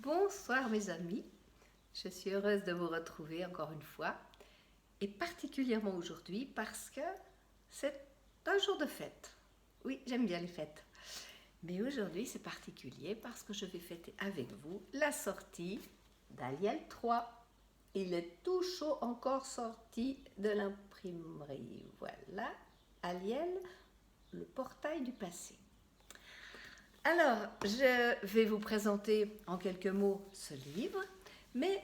Bonsoir mes amis, je suis heureuse de vous retrouver encore une fois et particulièrement aujourd'hui parce que c'est un jour de fête. Oui, j'aime bien les fêtes. Mais aujourd'hui c'est particulier parce que je vais fêter avec vous la sortie d'Aliel 3. Il est tout chaud encore sorti de l'imprimerie. Voilà, Aliel, le portail du passé. Alors, je vais vous présenter en quelques mots ce livre, mais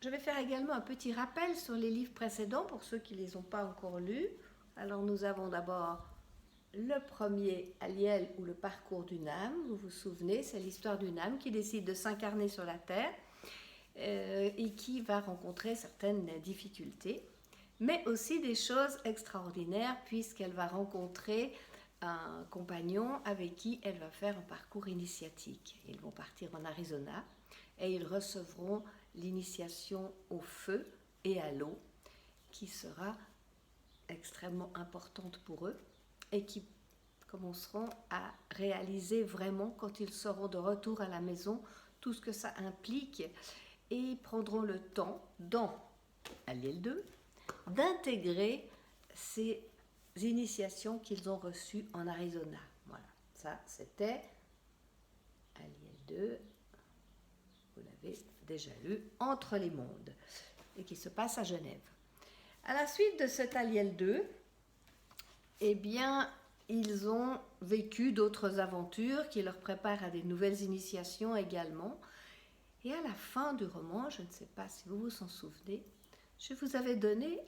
je vais faire également un petit rappel sur les livres précédents pour ceux qui ne les ont pas encore lus. Alors, nous avons d'abord le premier, Aliel ou le parcours d'une âme. Vous vous souvenez, c'est l'histoire d'une âme qui décide de s'incarner sur la terre et qui va rencontrer certaines difficultés, mais aussi des choses extraordinaires puisqu'elle va rencontrer un compagnon avec qui elle va faire un parcours initiatique. Ils vont partir en Arizona et ils recevront l'initiation au feu et à l'eau qui sera extrêmement importante pour eux et qui commenceront à réaliser vraiment quand ils seront de retour à la maison tout ce que ça implique et prendront le temps dans Aliel 2 d'intégrer ces initiations qu'ils ont reçues en Arizona. Voilà, ça c'était Aliel 2, vous l'avez déjà lu, Entre les mondes, et qui se passe à Genève. À la suite de cet Aliel 2, eh bien, ils ont vécu d'autres aventures qui leur préparent à des nouvelles initiations également. Et à la fin du roman, je ne sais pas si vous vous en souvenez, je vous avais donné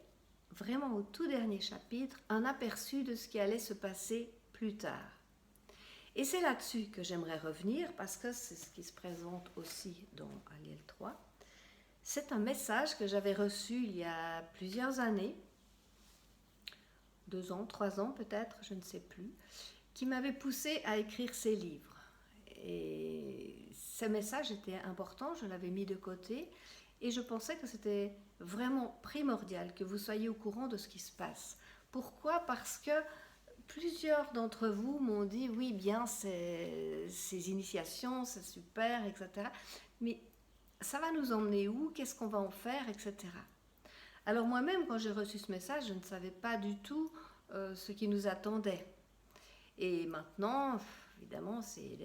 vraiment au tout dernier chapitre un aperçu de ce qui allait se passer plus tard. Et c'est là-dessus que j'aimerais revenir parce que c'est ce qui se présente aussi dans Aliel 3. C'est un message que j'avais reçu il y a plusieurs années, 2 ans, 3 ans peut-être, je ne sais plus, qui m'avait poussé à écrire ces livres. Et ce message était important, je l'avais mis de côté et je pensais que c'était vraiment primordial que vous soyez au courant de ce qui se passe. Pourquoi? Parce que plusieurs d'entre vous m'ont dit oui, bien, ces initiations, c'est super, etc. Mais ça va nous emmener où? Qu'est-ce qu'on va en faire, etc. Alors moi-même, quand j'ai reçu ce message, je ne savais pas du tout ce qui nous attendait. Et maintenant, évidemment, ces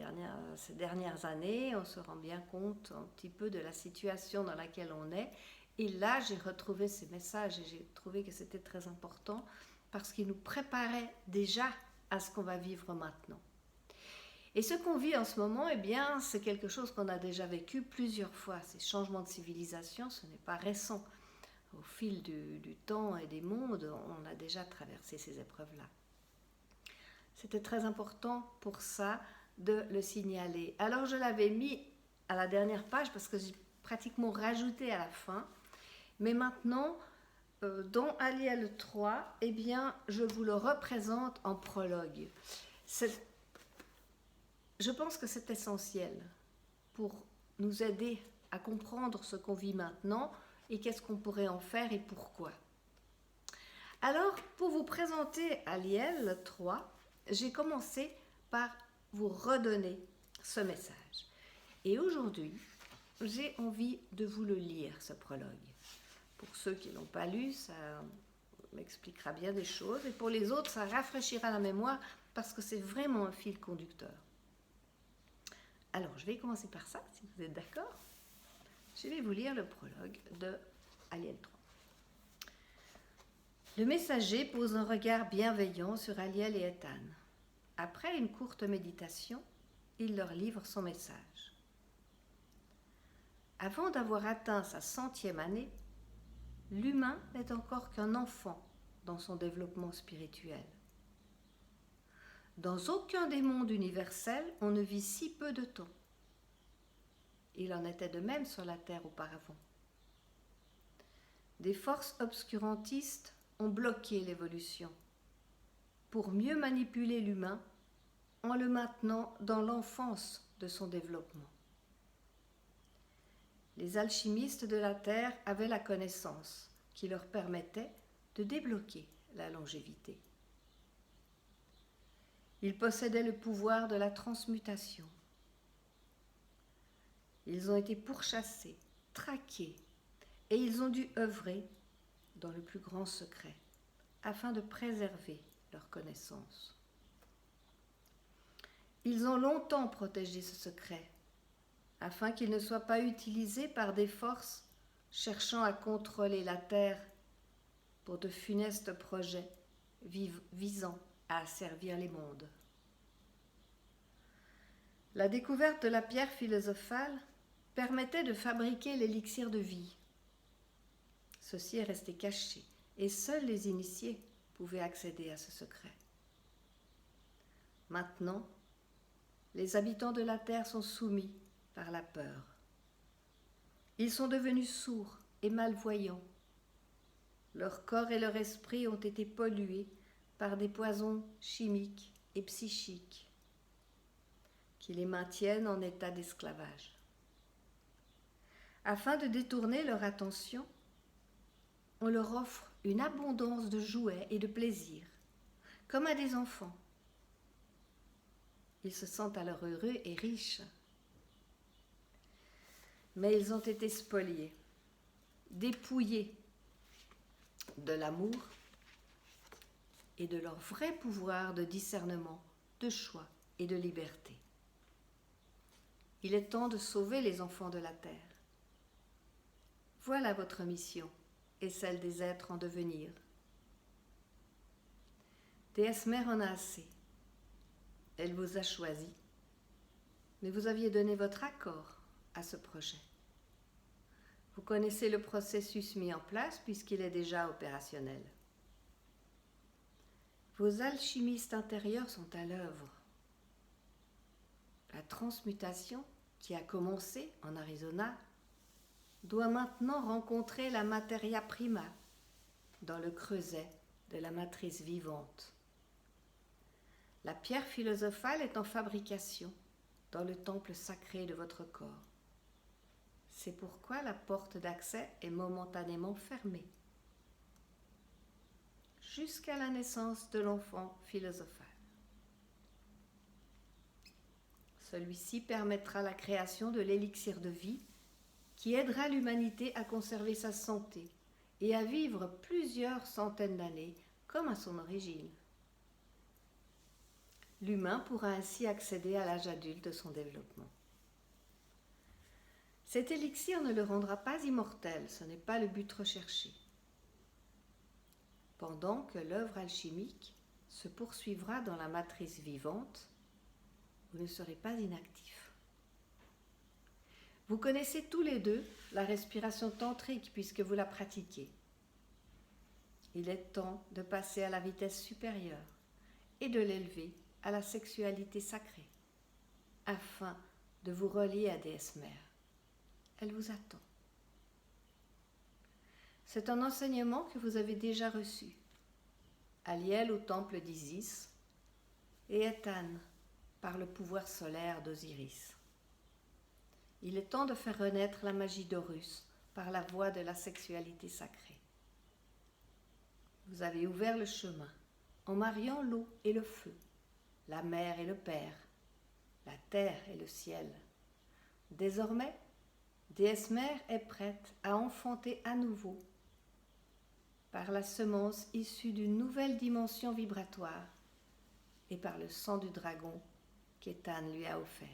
dernières années, on se rend bien compte un petit peu de la situation dans laquelle on est. Et là, j'ai retrouvé ces messages et j'ai trouvé que c'était très important parce qu'ils nous préparaient déjà à ce qu'on va vivre maintenant. Et ce qu'on vit en ce moment, eh bien, c'est quelque chose qu'on a déjà vécu plusieurs fois. Ces changements de civilisation, ce n'est pas récent. Au fil du temps et des mondes, on a déjà traversé ces épreuves-là. C'était très important pour ça de le signaler. Alors je l'avais mis à la dernière page parce que j'ai pratiquement rajouté à la fin. Mais maintenant, dans Aliel 3, eh bien, je vous le représente en prologue. Je pense que c'est essentiel pour nous aider à comprendre ce qu'on vit maintenant et qu'est-ce qu'on pourrait en faire et pourquoi. Alors, pour vous présenter Aliel 3, j'ai commencé par vous redonner ce message. Et aujourd'hui, j'ai envie de vous le lire, ce prologue. Pour ceux qui ne l'ont pas lu, ça m'expliquera bien des choses. Et pour les autres, ça rafraîchira la mémoire parce que c'est vraiment un fil conducteur. Alors, je vais commencer par ça, si vous êtes d'accord. Je vais vous lire le prologue de Aliel 3. Le messager pose un regard bienveillant sur Aliel et Ethan. Après une courte méditation, il leur livre son message. Avant d'avoir atteint sa 100e année, l'humain n'est encore qu'un enfant dans son développement spirituel. Dans aucun des mondes universels, on ne vit si peu de temps. Il en était de même sur la Terre auparavant. Des forces obscurantistes ont bloqué l'évolution pour mieux manipuler l'humain en le maintenant dans l'enfance de son développement. Les alchimistes de la Terre avaient la connaissance qui leur permettait de débloquer la longévité. Ils possédaient le pouvoir de la transmutation. Ils ont été pourchassés, traqués, et ils ont dû œuvrer dans le plus grand secret, afin de préserver leur connaissance. Ils ont longtemps protégé ce secret, afin qu'il ne soit pas utilisé par des forces cherchant à contrôler la terre pour de funestes projets visant à asservir les mondes. La découverte de la pierre philosophale permettait de fabriquer l'élixir de vie. Ceci est resté caché, et seuls les initiés pouvaient accéder à ce secret. Maintenant, les habitants de la terre sont soumis par la peur. Ils sont devenus sourds et malvoyants. Leur corps et leur esprit ont été pollués par des poisons chimiques et psychiques qui les maintiennent en état d'esclavage. Afin de détourner leur attention, on leur offre une abondance de jouets et de plaisirs, comme à des enfants. Ils se sentent alors heureux et riches. Mais ils ont été spoliés, dépouillés de l'amour et de leur vrai pouvoir de discernement, de choix et de liberté. Il est temps de sauver les enfants de la terre. Voilà votre mission et celle des êtres en devenir. Déesse Mère en a assez. Elle vous a choisi, mais vous aviez donné votre accord à ce projet. Vous connaissez le processus mis en place puisqu'il est déjà opérationnel. Vos alchimistes intérieurs sont à l'œuvre. La transmutation qui a commencé en Arizona doit maintenant rencontrer la materia prima dans le creuset de la matrice vivante. La pierre philosophale est en fabrication dans le temple sacré de votre corps. C'est pourquoi la porte d'accès est momentanément fermée jusqu'à la naissance de l'enfant philosophal. Celui-ci permettra la création de l'élixir de vie qui aidera l'humanité à conserver sa santé et à vivre plusieurs centaines d'années comme à son origine. L'humain pourra ainsi accéder à l'âge adulte de son développement. Cet élixir ne le rendra pas immortel, ce n'est pas le but recherché. Pendant que l'œuvre alchimique se poursuivra dans la matrice vivante, vous ne serez pas inactif. Vous connaissez tous les deux la respiration tantrique puisque vous la pratiquez. Il est temps de passer à la vitesse supérieure et de l'élever à la sexualité sacrée, afin de vous relier à Déesse Mère. Elle vous attend. C'est un enseignement que vous avez déjà reçu. Aliel au temple d'Isis et Ethan par le pouvoir solaire d'Osiris. Il est temps de faire renaître la magie d'Horus par la voie de la sexualité sacrée. Vous avez ouvert le chemin en mariant l'eau et le feu, la mer et le père, la terre et le ciel. Désormais, Déesse Mère est prête à enfanter à nouveau par la semence issue d'une nouvelle dimension vibratoire et par le sang du dragon qu'Ethan lui a offert.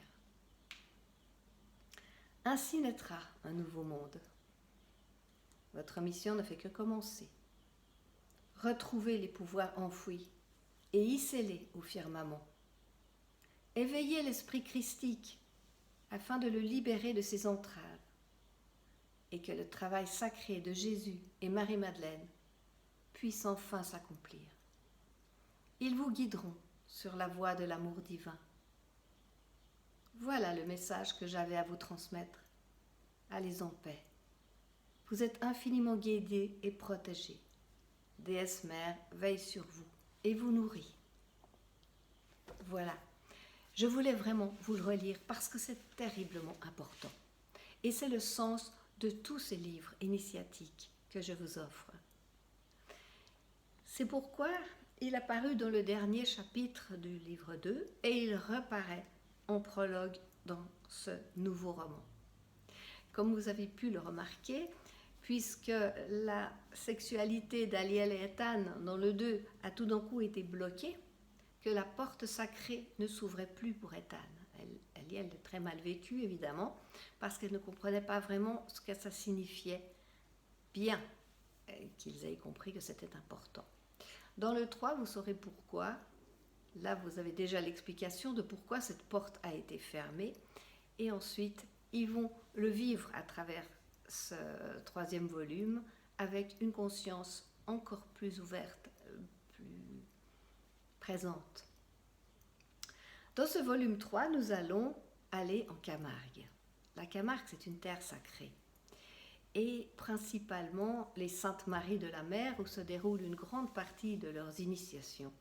Ainsi naîtra un nouveau monde. Votre mission ne fait que commencer. Retrouvez les pouvoirs enfouis et hissez-les au firmament. Éveillez l'esprit christique afin de le libérer de ses entraves et que le travail sacré de Jésus et Marie-Madeleine puisse enfin s'accomplir. Ils vous guideront sur la voie de l'amour divin. Voilà le message que j'avais à vous transmettre. Allez en paix. Vous êtes infiniment guidés et protégés. Déesse Mère veille sur vous et vous nourrit. Voilà. Je voulais vraiment vous le relire parce que c'est terriblement important. Et c'est le sens de tous ces livres initiatiques que je vous offre. C'est pourquoi il apparaît dans le dernier chapitre du livre 2 et il reparaît en prologue dans ce nouveau roman. comme vous avez pu le remarquer, puisque la sexualité d'Aliel et Ethan dans le 2 a tout d'un coup été bloquée, que la porte sacrée ne s'ouvrait plus pour Ethan. Aliel est très mal vécue, évidemment, parce qu'elle ne comprenait pas vraiment ce que ça signifiait, bien qu'ils aient compris que c'était important. Dans le 3, vous saurez pourquoi. Là, vous avez déjà l'explication de pourquoi cette porte a été fermée. Et ensuite, ils vont le vivre à travers ce 3e volume avec une conscience encore plus ouverte, plus présente. Dans ce volume 3, nous allons aller en Camargue. La Camargue, c'est une terre sacrée. Et principalement les Saintes Maries de la Mer, où se déroule une grande partie de leurs initiations.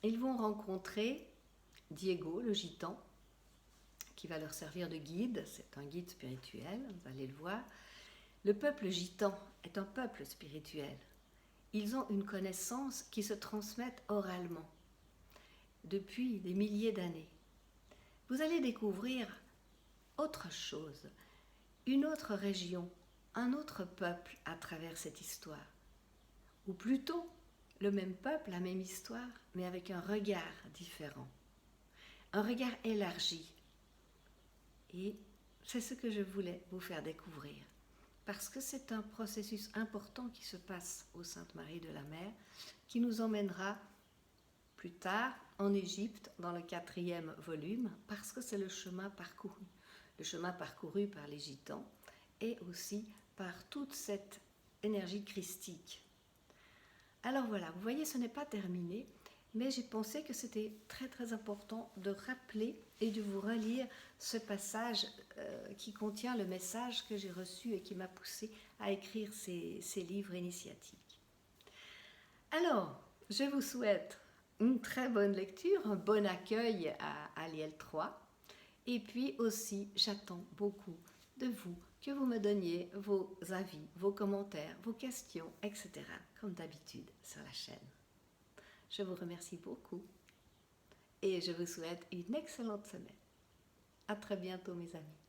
Ils vont rencontrer Diego, le gitan, qui va leur servir de guide. C'est un guide spirituel, vous allez le voir. Le peuple gitan est un peuple spirituel. Ils ont une connaissance qui se transmet oralement depuis des milliers d'années. Vous allez découvrir autre chose, une autre région, un autre peuple à travers cette histoire. Ou plutôt, le même peuple, la même histoire, mais avec un regard différent. Un regard élargi. Et c'est ce que je voulais vous faire découvrir. Parce que c'est un processus important qui se passe aux Saintes Maries de la Mer, qui nous emmènera plus tard en Égypte, dans le 4e volume, parce que c'est le chemin parcouru par les gitans, et aussi par toute cette énergie christique. Alors voilà, vous voyez, ce n'est pas terminé, mais j'ai pensé que c'était très très important de rappeler et de vous relire ce passage qui contient le message que j'ai reçu et qui m'a poussé à écrire ces livres initiatiques. Alors, je vous souhaite une très bonne lecture, un bon accueil à Aliel 3, et puis aussi j'attends beaucoup de vous, que vous me donniez vos avis, vos commentaires, vos questions, etc., comme d'habitude sur la chaîne. Je vous remercie beaucoup et je vous souhaite une excellente semaine. À très bientôt mes amis.